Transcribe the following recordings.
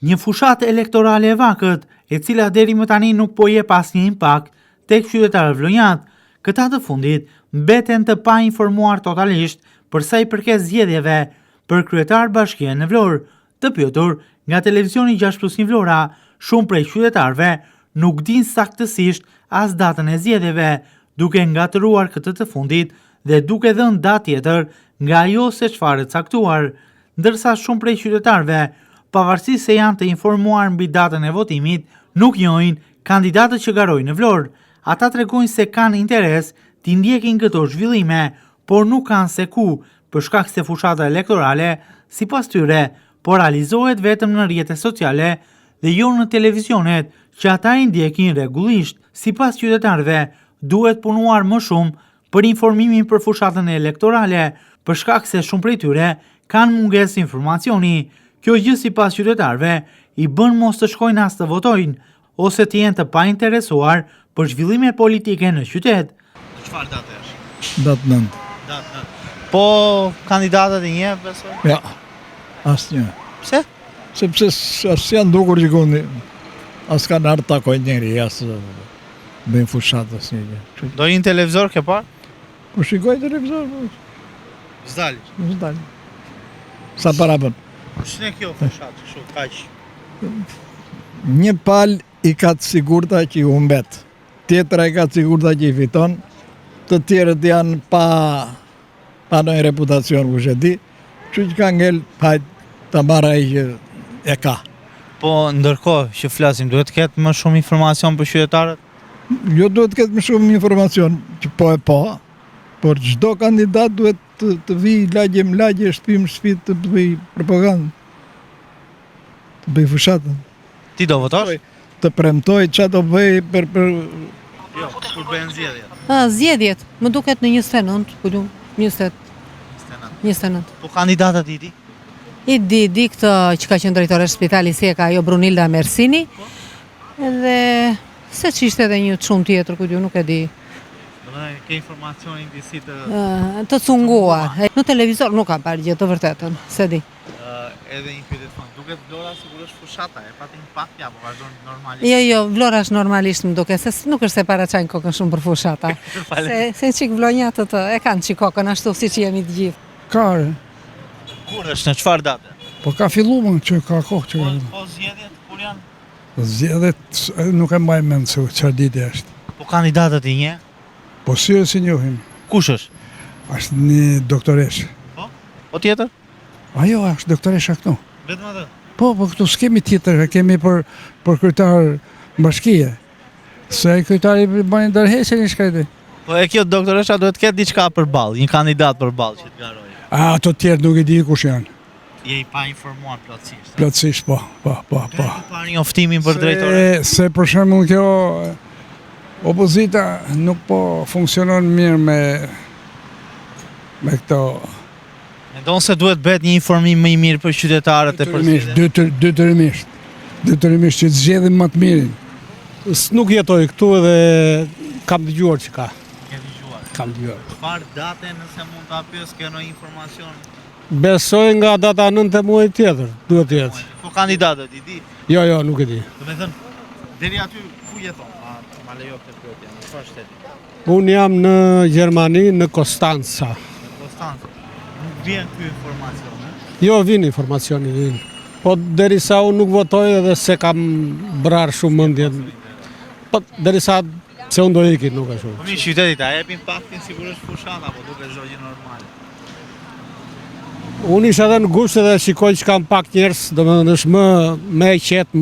Një fushatë elektorale e vakët, e cila deri më tani nuk po jep asnjë impakt tek qytetarët vlonjat, këta të fundit mbeten të pa informuar totalisht për sa i përket zgjedhjeve për kryetar bashkie në Vlorë. Të pyetur nga televizioni 6+1 Vlora, shumë prej qytetarëve nuk din saktësisht as datën e zgjedhjeve, duke ngatëruar këtë të fundit dhe duke dhënë datë tjetër nga ajo se çfarë caktuar, ndërsa shumë prej qytetarëve, pavarësisht se janë të informuar mbi datën e votimit, nuk njohin kandidatët që garojnë në Vlorë. Ata tregojnë se kanë interes t'i ndjekin këto zhvillime, por nuk kanë se ku, për shkak se fushata elektorale, sipas tyre, po realizohet vetëm në rrjetet sociale dhe jo në televizionet që ata i ndjekin rregullisht. Sipas qytetarëve, duhet punuar më shumë për informimin për fushatën elektorale, për shkak se shumë prej tyre kanë mungesë informacioni. Kjo gjë sipas qytetarëve i bën mos të shkojnë as të votojnë, ose të jenë të painteresuar për zhvillime politike në qytet. Çfarë datë është? Datë 9. Datë 9. Po kandidatët e njeh besoj? Ja, asnjë. Pse? Sepse as janë dukur gjikondi, as kanë ardhur takojnë njëri, as bëjnë fushatë asnjë. Do një televizor ke parë? Po shikoj televizor, Zdalish. s'dal. Sa para bën? Shne kjo fushatë, kështu kaq. Një pal i ka të sigurta që i humbet, tjetra i ka të sigurta që i fiton, të tjerët janë pa ndonjë reputacion kush e di, kështu që ka ngel hajt ta marrë ai që e ka. Po ndërkohë që flasim, duhet të ketë më shumë informacion për qytetarët? Jo duhet të ketë më shumë informacion, që po, por çdo kandidat duhet të vijë lagje, shtëpi të bëj propagandë, të bëj fushatën. Ti do votosh? Të premtoj çfarë do bëj për Jo, kur bëhen zgjedhjet. Zgjedhjet, më duket në 29, po ju 29. Po kandidatët i di? I di këtë që ka qenë drejtore shpitali si e ka ajo Brunilda Mersini, edhe se që ishte edhe një çun tjetër, ku ju nuk e di. Ke informacionin disi Të cunguar. Në televizor nuk kam parë gjë të vërtetën, se di. Edhe një pyetje të fundit. Duket Vlora sigurisht fushata, e pati impakt apo vazhdon normalisht? Jo, Vlora është normalisht më duket, se nuk është se paraçajnë kokën shumë për fushata. se çik vlonjatët e kanë çik kokën ashtu siç jemi të gjithë. Kare. Kur është, në çfarë date? Po ka filluar që ka kohë që Po zgjedhjet kur janë? zgjedhjet nuk e mbaj mend se çfarë ditë është. Po kandidatët i njeh? Po si njohim. Kush është? Është një doktoresh. Po tjetër? Ajo është doktoresha këtu. Vetëm atë? Po këtu s'kemi tjetër, kemi për kryetar bashkie. Se ai kryetari bën ndërheqjen e shkajtë. Po e kjo doktoresha duhet të ketë diçka përballë, një kandidat përballë që të garojë. Ato tjerë nuk e di kush janë. Je i pa informuar plotësisht. Plotësisht po. Parë njoftimin për drejtore. Se për shembull kjo opozita nuk po funksionon mirë me këto. Mendon se duhet bëhet një informim më i mirë për qytetarët e për Detyrimisht që të zgjedhim më të mirin. Nuk jetoj këtu edhe kam dëgjuar që ka. Ke dëgjuar? Kam dëgjuar. Çfarë date nëse mund ta pyes ke ndonjë informacion? Besoj nga data 9 e muajit tjetër, duhet të jetë. Po kandidatët i di? Jo, nuk e di. Do të thënë, deri aty ku jeton? Ma lejo këtë pyetje, në çfarë shteti? Unë jam në Gjermani, në Konstanca. Në Konstancë. Nuk vjen ky informacion, Jo, vjen informacioni. Po derisa unë nuk votoj edhe se kam brar shumë mendje. Po derisa se unë do iki, nuk e shumë. Po një qytetit a jep impaktin sigurisht fushata, apo duket çdo gjë normale. Unë isha edhe në gusht edhe shikoj që kam pak njerëz, domethënë është më e qetë,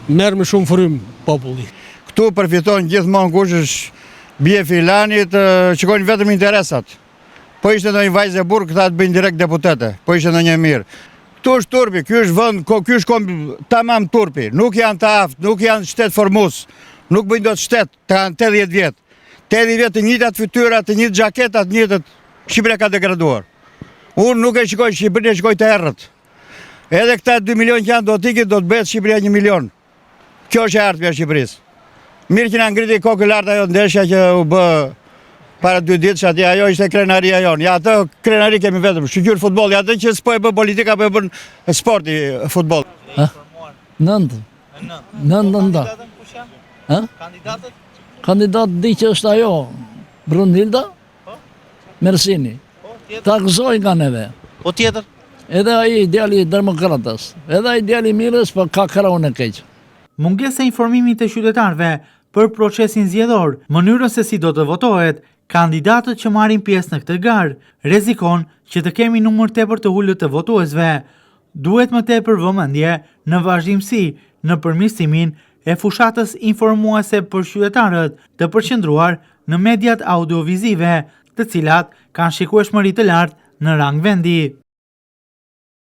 merr më shumë frym populli. Këtu përfiton gjithmonë kush është bie filanit, shikojnë vetëm interesat. Po ishte ndonjë vajzë e burr, këta të bëjnë direkt deputete. Po ishte ndonjë mirë. Këtu është turpi, ky është vend, ky është tamam turpi. Nuk janë të aftë, nuk janë shtet formus. Nuk bëjnë dot shtet, kanë 80 vjet. 80 vjet të njëjtat fytyra, të njëjtë xhaketa, të njëjtat. Shqipëria ka degraduar. Unë nuk e shikoj Shqipërinë, e shikoj të errët. Edhe këta 2 milion që janë do t'ikin, do të bëhet Shqipëria 1 milion. Kjo është e ardhmja e Shqipërisë. Mirë që na ngriti kokë lart ajo ndeshja që u bë para 2 ditësh atje, ajo ishte krenaria jonë. Ja atë krenari kemi vetëm, shqyr futbolli, atë që s'po e bën politika, po e bën sporti futboll. Nëndë. Nëndë. Kandidatën kush janë? Ha? Kandidatët? Kandidat di që është ajo, Brunilda, Mersini. Po, tjetër. Ta gëzojnë nga neve. Po tjetër? Edhe ai djali demokratës, edhe ai djali mirës, për ka kraun e keq. Mungesa e informimit të qytetarëve për procesin zgjedhor, mënyrën se si do të votohet, kandidatët që marrin pjesë në këtë garë rrezikon që të kemi numër tepër të ulët të votuesve. Duhet më tepër vëmendje në vazhdimsi në përmirësimin e fushatës informuese për qytetarët të përqendruar në mediat audiovizive, të cilat kanë shikueshmëri të lartë në rang vendi.